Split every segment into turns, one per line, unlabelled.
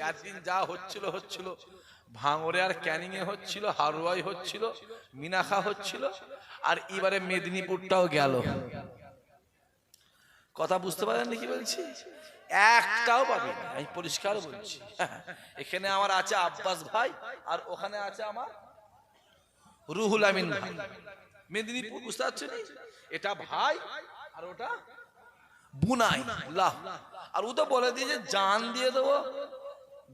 এতদিন যা হচ্ছিল হচ্ছিল, ভাঙড়ে আর ক্যানিং এ হচ্ছিল, হারোয়াই হচ্ছিল, মিনাখা হচ্ছিল, আর এবারে মেদিনীপুরটাও গেল। কথা বুঝতে পারেন কি বলছি? একটাও পাবি না, আমি পরিষ্কার বলছি। এখানে আমার আছে আব্বাস ভাই, আর ওখানে আছে আমার রুহুল আমিন ভাই। মেদিনীপুর বুঝতে পারছেন, এটা ভাই আর ওটা বুনাই লাহ। আর ও তো বলে দিয়েছে জান দিয়ে দেবো,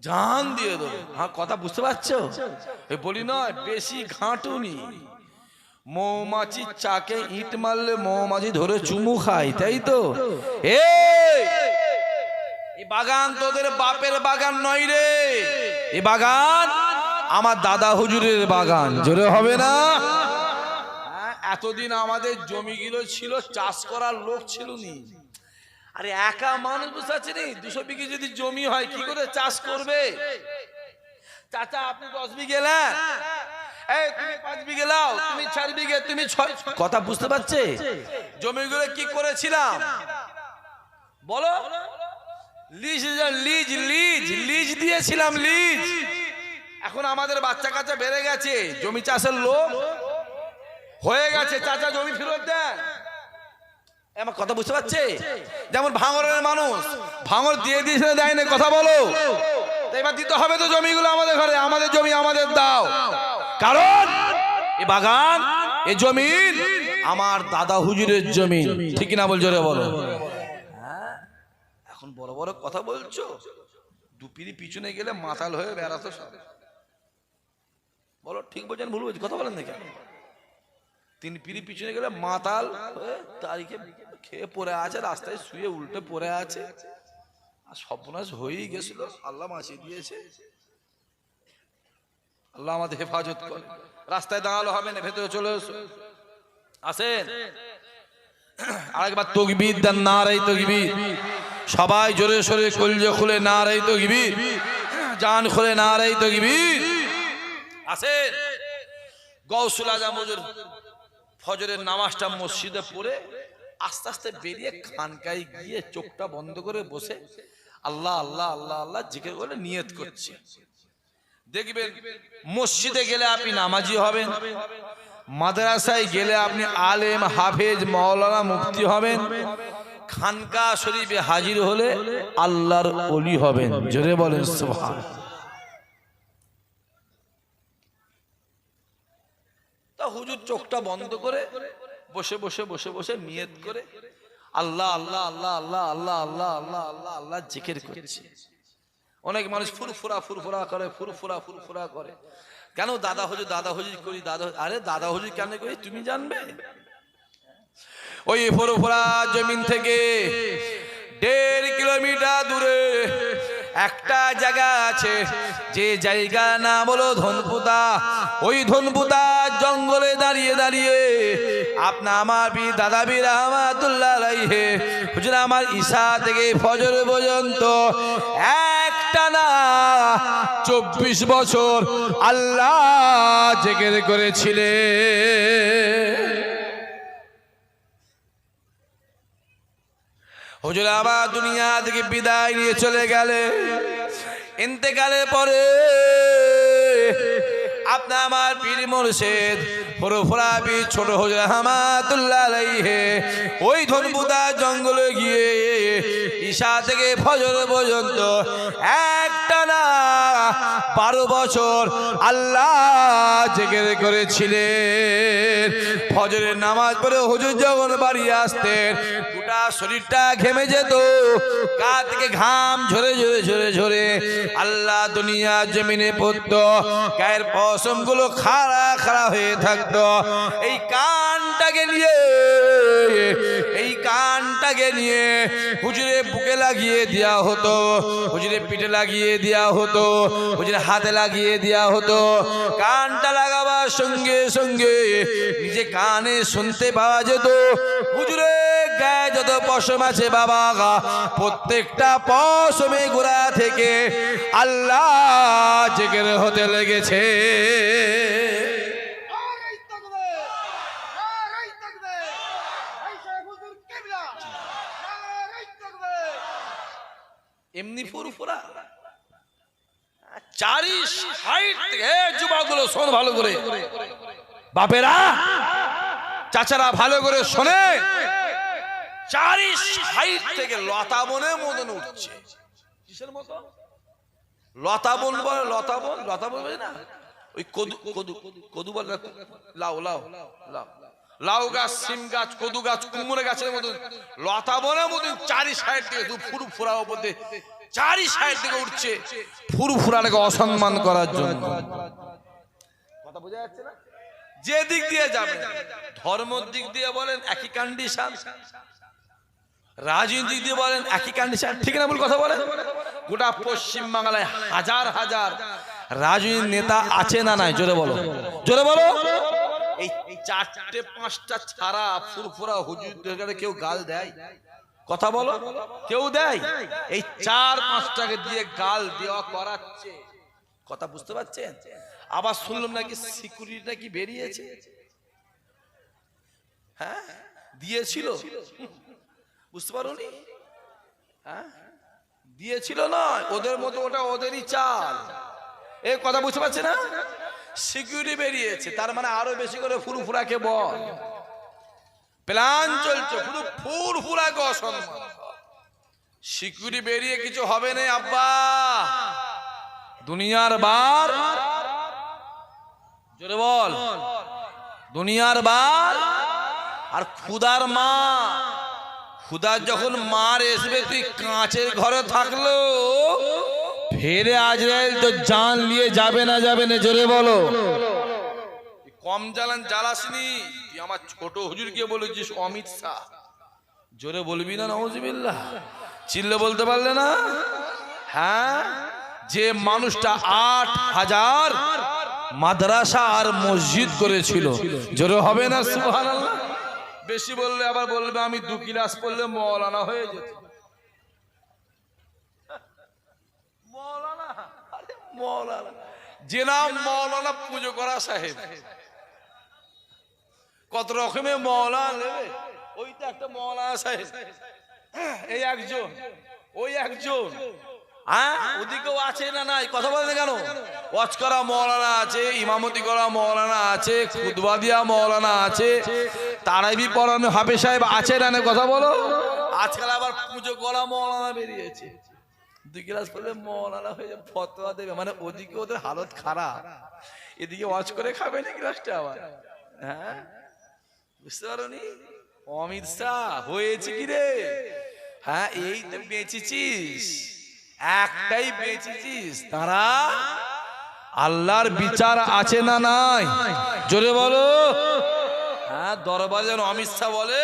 জান দিয়ে দেবো। হ্যাঁ, কথা বুঝতে পারছো? বলি নয় বেশি ঘাঁটুনি। মৌমাছির চাকে ইট মারলে মৌমাছি ধরে চুমু খায়, তাই তো? এই বাগান তোদের বাপের বাগান নয় রে, এই বাগান আমার দাদা হুজুরের বাগান। জোরে হবে না? এতদিন আমাদের জমিগুলো ছিল, চাষ করার লোক ছিল নি। আরে একা মানুষ বুঝতে পারছেন, 200 বিঘে যদি জমি হয় কি করে চাষ করবে? চাচা আপনি 10 বিঘে নেন, এই তুমি 5 বিঘে লাও, তুমি 4 বিঘে, তুমি 6। কথা বুঝতে পারছে? জমিগুলো কি করেছিলাম বলো? লিজ লিজ লিজ লিজ দিয়েছিলাম, লিজ। এখন আমাদের বাচ্চা কাচ্চা বেড়ে গেছে, জমি চাষের লোক হয়ে গেছে, চাচা জমি ফেরত দেন। আমার কথা বুঝতে পারছে? যেমন ভাঙড়ের মানুষ ভাঙড় দিয়ে দিয়েছে, দেয় না, কথা বলো। এবার দিতে হবে তো জমিগুলো আমাদের ঘরে, আমাদের জমি আমাদের দাও। কারণ এ বাগান, এ জমিন আমার দাদা হুজুরের জমি। ঠিক না বলছো রে? বলো। এখন বড় বড় কথা বলছো, দুপিরি পিছনে গেলে মাতাল হয়ে বেড়াতো সব। বলো ঠিক বলছেন ভুল বলছি? কথা বলেন না কেন? 3 পিড়ি পিছনে গেলে মাতাল হয়ে তারিখে খেয়ে পড়ে আছে, রাস্তায় শুয়ে উল্টে পড়ে আছে, আর সর্বনাশ হয়েই গেছিল। আল্লাহ বাঁচিয়ে দিয়েছে, আল্লাহ আমাদের হেফাজত করে। রাস্তায় দাঁড়ালো হবে না, ভেতরে চলে আসেন। আরেকবার তাকবীর দেন, নারে তাকবীর। সবাই জোরে সোরে কলজে খুলে নারে তাকবীর, জান খুলে নারে তাকবীর। আসেন। গৌসুল আজম হুজুর ফজরের নামাজটা মসজিদে পড়ে আস্তে আস্তে বেরিয়ে খানকায় গিয়ে চোখটা বন্ধ করে বসে আল্লাহ আল্লাহ আল্লাহ আল্লাহ জিকির করে নিয়ত করছে। দেখবেন মসজিদে গেলে আপনি নামাজি হবেন, মাদ্রাসায় গেলে আপনি আলেম হাফেজ মাওলানা মুফতি হবেন, খানকা শরীফে হাজির হলে আল্লাহর ওলি হবেন। জোরে বলেন সুবহানাল্লাহ। তা হুজুর চোখটা বন্ধ করে বসে বসে বসে বসে নিয়ত করে আল্লাহ আল্লাহ আল্লাহ আল্লাহ আল্লাহ আল্লাহ আল্লাহ আল্লাহ আল্লাহ জিকির করছে। অনেক মানুষ ফুরফুরা ফুরফুরা করে, ফুরফুরা ফুরফুরা করে। কেন দাদা হুজুর করি, আরে দাদা হুজুর কেন করি তুমি জানবে? ওই ফুরফুরা জমিন থেকে 1.5 কিলোমিটার দূরে একটা জায়গা আছে, যে জায়গা নাম হলো ধনপুতা। ওই ধনপুতা জঙ্গলে দাঁড়িয়ে দাঁড়িয়ে আপনা আমার বীর দাদা বীর রহমাতুল্লাহ আলাইহি হুজুর আমার ঈশা থেকে ফজর পর্যন্ত একটানা 24 বছর আল্লাহ জিকির করেছিলেন। হুজুর আবার দুনিয়া থেকে বিদায় নিয়ে চলে গেলে, ইন্তেকালের পরে আপনা আমার পীর মুর্শিদ ফুরফুরা পীর ছোট হুজুর রহমাতুল্লাহ আলাইহি ওই ধনপুতা জঙ্গলে গিয়ে ঈশা থেকে ফজর পর্যন্ত একটানা 12 বছর আল্লাহ জিকির করেছিলেন। ফজরের নামাজ পড়ে হুজুর যখন বাড়ি আসতেন গোটা শরীরটা ঘেমে যেত, গা থেকে ঘাম ঝরে ঝরে ঝরে ঝরে আল্লাহ দুনিয়া জমিনে পড়তো, গায়ের পশম গুলো খাড়া খাড়া হয়ে থাকতো। এই কানটাকে নিয়ে হুজুরে বুকে লাগিয়ে দেওয়া হতো, হুজুরে পিঠে লাগিয়ে দেওয়া হতো, হুজুরে হাতে লাগিয়ে দেওয়া হতো। কানটা লাগাবার সঙ্গে সঙ্গে নিজে কানে শুনতে পাওয়া যেত হুজুরে গায়ে যত পশম আছে বাবা, প্রত্যেকটা পশমে গোড়া থেকে আল্লাহ জিকির হতে লেগেছে। এমনি ফুরফুরা 40-60 থেকে যুবকগুলো শোন ভালো করে, বাপেরা চাচারা ভালো করে শোনে, 40-60 থেকে লতাবনের মতন উঠছে। কিসের মতো? লতাবন বলে, লতাবন, লতাবন বলে না, ওই কদু বলে, লাউ লাউ লাউ লাউ গাছ, সিম গাছ, কদু গাছ, কুমড়ো গাছের মতন লতাবনের মতন 40-60 থেকে ফুরফুরা উপর দিয়ে 40-60 থেকে উঠছে, ফুরফুরাটাকে অসম্মান করার জন্য। কথা বোঝা যাচ্ছে না? যে দিক দিয়ে যাবে, ধর্মের দিক দিয়ে বলেন একই কন্ডিশন, রাজনীতি দিয়ে বলেন একই কন্ডিশন, ঠিক না ভুল কথা বলেন? গোটা পশ্চিম বাংলায় হাজার হাজার রাজনীতির নেতা আছে না নাই? জোরে বলো, জোরে বলো। এই 4-5টা ছাড়া ফুরফুরা হুজুরদের কেউ গাল দেয়? কথা বলো, কেউ দেয়? এই 4-5টাকে দিয়ে গাল দেওয়া করাচ্ছে। কথা বুঝতে পারছেন? আবার শুনলাম নাকি সিকিউরিটি নাকি বেরিয়েছে। হ্যাঁ, দিয়েছিল, বুঝতে পারোনি? হ্যাঁ, দিয়েছিল নয়, ওদের মতো, ওটা ওদেরই চাল। এই কথা বুঝতে পারছে না? সিকিউরিটি বেরিয়েছে, তার মানে আরো বেশি করে ফুরফুরাকে বল, প্ল্যান চলছে শুধু ফুরফুরাকে অসম্মান। সিকিউরিটি বেরিয়ে কিছু হবে না আব্বা, দুনিয়ার বার, জোরে বল, দুনিয়ার বার। আর খুদার মা, খুদার যখন মার আসবে, তুই কাঁচের ঘরে থাকলো ফেরে আজরাইল তো জান নিয়ে যাবে না, যাবে না? জোরে বলো। কম জ্বালান জ্বালাসনি, তুই আমার ছোট হুজুরকে বলেছিস অমিত শাহ, জোরে বলবি না নাউজুবিল্লাহ? চিল্লে বলতে পারলে না? হ্যাঁ, যে মানুষটা 8000 মাদ্রাসা আর মসজিদ করেছিল, জোরে হবে না সুবহানাল্লাহ? বেশি বললে আবার বলবে আমি 2 ক্লাস পড়লে মৌলানা হয়ে যেত। মৌলানা, আরে মৌলানা, যে নাম মৌলানা পুজো করা সাহেব, কত রকমের মৌলানা নেবে, ওইটা একটা মৌলানা সাহেব, এই একজন, ওই একজন। হ্যাঁ, ওদিকেও আছে না নাই? কথা বলেন কেন? ওয়াজ করা মৌলানা আছে, ইমামতি করা মৌলানা আছে, খুতবা দিয়া মৌলানা আছে, তারাবি পড়ানো হাফেজ সাহেব আছে না? কথা বলো। আজকাল আবার পুজো করা মৌলানা বেরিয়েছে, 2 ক্লাস পড়লে মৌলানা হয়ে যাবে, ফতোয়া দেবে। মানে ওদিকে ওদের হালত খারাপ, এদিকে ওয়াজ করে খাবে না ক্লাসটা আবার। হ্যাঁ, বুঝতে পারোনি? অমিত শাহ হয়েছে কি রে? হ্যাঁ, এই তো বেঁচেছিস, একটাই বেঁচেছিস, তারা আল্লাহর বিচার আছে না নাই? জোরে বলো। হ্যাঁ, দরবারে যেন অমিত শাহ বলে,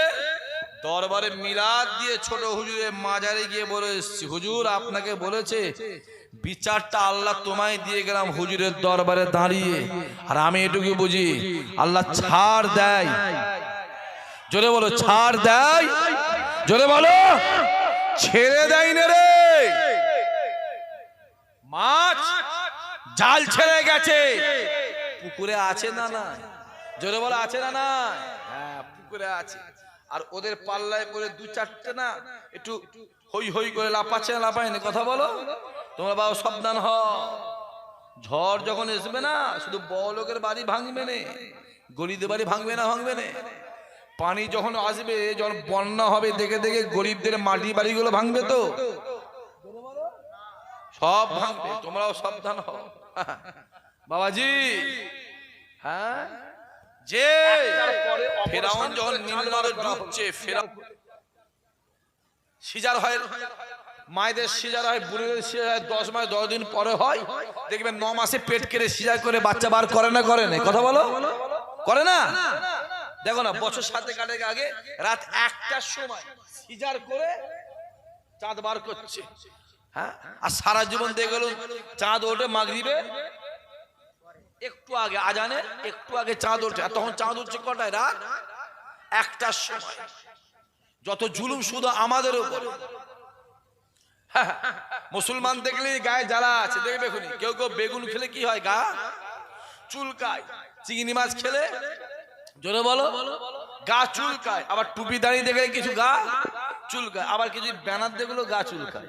দরবারে মিলাদ দিয়ে ছোট হুজুরের মাজারে গিয়ে বলে এসছি, হুজুর আপনাকে বলেছে বিচারটা আল্লাহ তোমায় দিয়ে গেলাম হুজুরের দরবারে দাঁড়িয়ে, আর আমি এটুকু বুঝি আল্লাহ ছাড় দেয়। জোরে বলো, ছাড় দেয়। জোরে বলো, ছেড়ে দেয় না রে। মাছ জাল ছেড়ে গেছে, পুকুরে আছে না না? জোরে বলো, আছে না না? হ্যাঁ, পুকুরে আছে। আর ওদের পাল্লায় পরে 2-4টে না একটু হই হই করে লাফাচ্ছে না লাফায় না? কথা বলো। তোমরা বাবা সাবধান হও, ঝড় যখন আসবে না, শুধু বড় লোকের বাড়ি ভাঙবে না, গরিবদের বাড়ি ভাঙবে না, ভাঙবে না। পানি যখন আসবে, যখন বন্যা হবে, দেখে দেখে গরিবদের মাটি বাড়িগুলো ভাঙবে তো, সব ভাঙবে। তোমরাও সাবধান হও বাবাজি। হ্যাঁ, যে ফেরাউন যখন নীলনদে ডুবছে, ফেরাউন সিজার হয়, মায়েদের সিজার হয়, বুড়িদের সিজার হয় 10 মাস 10 দিন পরে হয়। দেখবেন 9 মাসে পেট কেটে সিজার করে বাচ্চা বার করে না, করে না? কথা বলো, করে না? দেখো না, বছর 7 কাটের আগে রাত 1টার সময় সিজার করে চাঁদ বার করছে। হ্যাঁ, আর সারা জীবন দেখে গেল চাঁদ ওঠে মাগরিবে একটু আগে, আজানে একটু আগে চাঁদ ওঠে। আর তখন চাঁদ উঠছে কটায়? রাত 1টার সময়। যত জুলুম শুধু আমাদের উপর। মুসলমান দেখলে গায়ে জ্বালা আছে, দেখবে এখনই। কেউ কেউ বেগুন খেলে কি হয়? গা চুলকায়। চিংড়ি মাছ খেলে, জোরে বলো, গা চুলকায়। আবার টুপি দাঁড়িয়ে দেখলে কিছু গা চুলকায়, আবার কিছু ব্যানার দেখলো গা চুলকায়।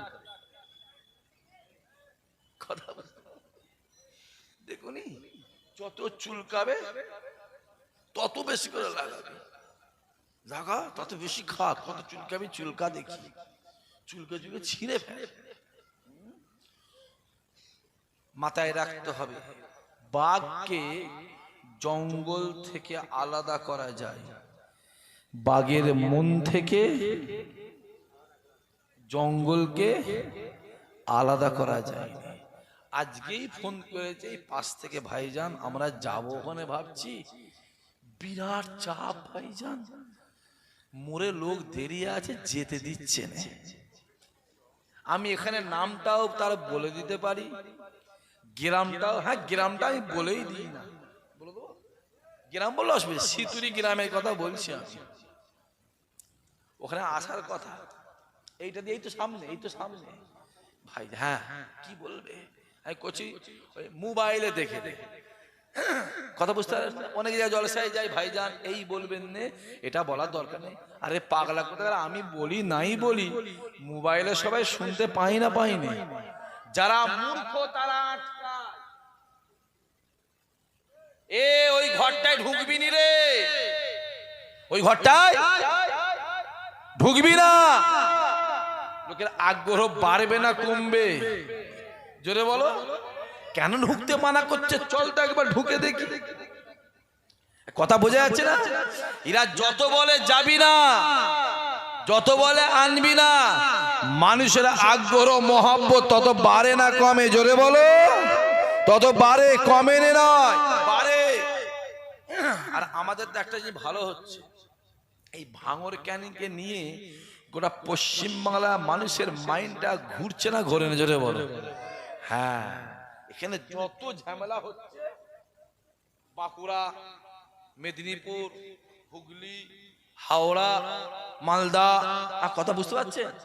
কথা দেখুন যত চুলকাবে তত বেশি করে লাগাবে, জাগা তত বেশি খা, কত চুলকাবি চুলকা দেখি, চুলকে চুলকে ছিঁড়ে ফেলে। মাথায় রাখতে হবে, বাঘকে জঙ্গল থেকে আলাদা করা যায়, বাঘের মন থেকে জঙ্গলকে আলাদা করা যায়। আজকেই ফোন করেছে এই পাশ থেকে, ভাইজান আমরা যাবো ওখানে, ভাবছি বিরাট চাপ ভাইজান, মোরে লোক দেরি আছে, যেতে দিচ্ছে না। আমি এখানে নামটাও তার বলে দিতে পারি, গ্রামটাও, হ্যাঁ গ্রামটা আমি বলেই দিই না, বলে দেবো গ্রাম বলে অসুবিধা, সিতুরি গ্রামের কথা বলছি আমি, ওখানে আসার কথা, এইটা দিয়ে, এই তো সামনে, এই তো সামনে ভাই। হ্যাঁ কি বলবে, আমি করছি মোবাইলে দেখে দেখে কথা বুঝতে পারেন। অনেক জায়গায় জলসায় যাই, ভাইজান এই বলবেন নে, এটা বলার দরকার নেই। আরে পাগলা কথা, আমি বলি নাই বলি, মোবাইলে সবাই শুনতে পাই না, পাইনি, যারা মূর্খ তারা আটকায়। এ ওই ঘরটায় ঢুকবি নি রে, ওই ঘরটায় ঢুকবি না, লোকের আগ্রহ বাড়বে না কমবে? জোরে বলো, কেন ঢুকতে মানা করছে? চল তো একবার ঢুকে দেখি। কথা বোঝা যাচ্ছে না? এরা যত বলে যাবি না, যত বলে আনবি না, মানুষের আগ্রহ মহব্বত তত বাড়ে না কমে? জোরে বলো, তত বাড়ে, কমে নয়, বাড়ে। আর আমাদের তো একটা জিনিস ভালো হচ্ছে, এই ভাঙর ক্যানিংকে নিয়ে গোটা পশ্চিমবাংলা মানুষের মাইন্ডটা ঘুরছে না ঘোরে না? জোরে বলো। হ্যাঁ, এখানে যত ঝামেলা হচ্ছে, বাঁকুড়া, মেদিনীপুর, হুগলি, হাওড়া, মালদা, কথা বুঝতে পারছেন?